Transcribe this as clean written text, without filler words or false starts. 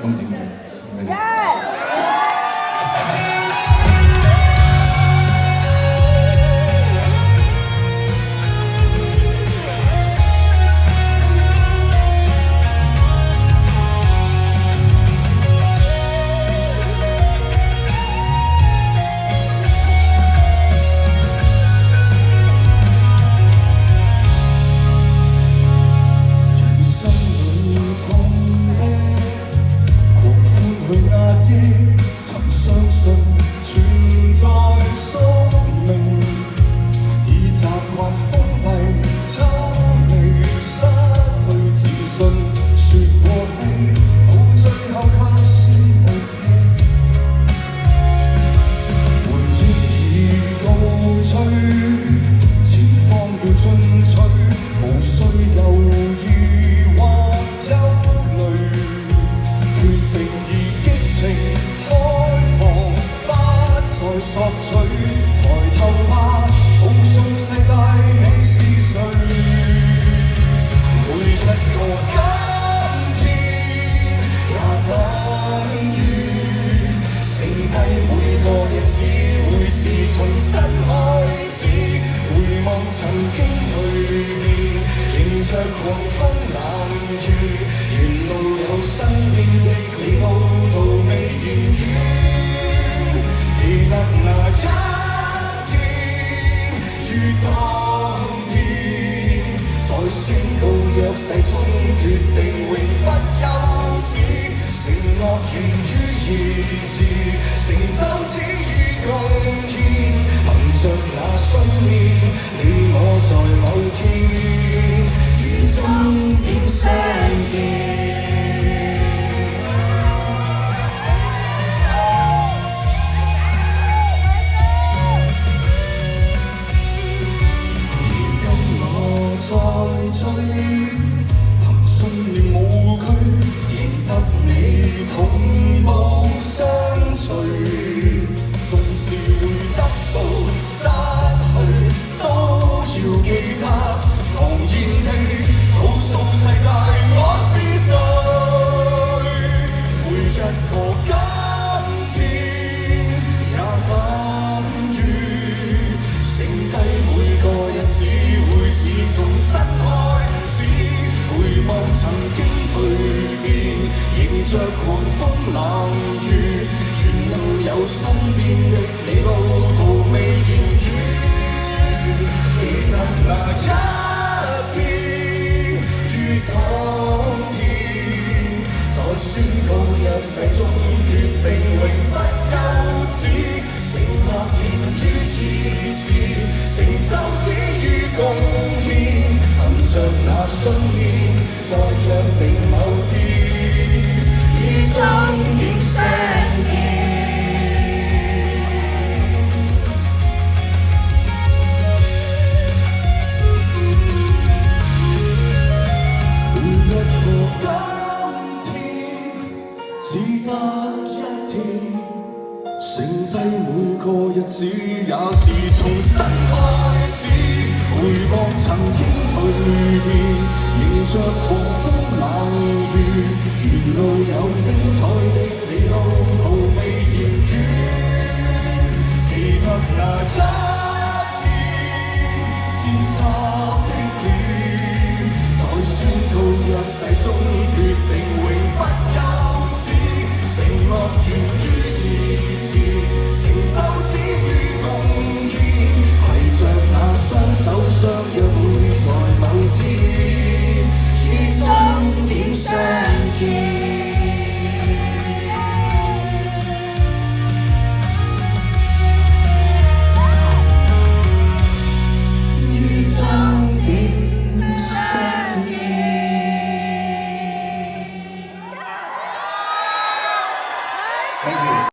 鐘點住，送俾你。着狂風冷雨，沿路有身邊的你，路途未言語。記得那一天於當天，在宣告約誓中決定永不休止，承諾言於意志，成就只於貢獻，憑着那信念，在約定某天。終點相見，每一個今天只得一天，剩低每個日子也是重新開始。回望曾經蛻變，迎着狂風冷雨，沿路有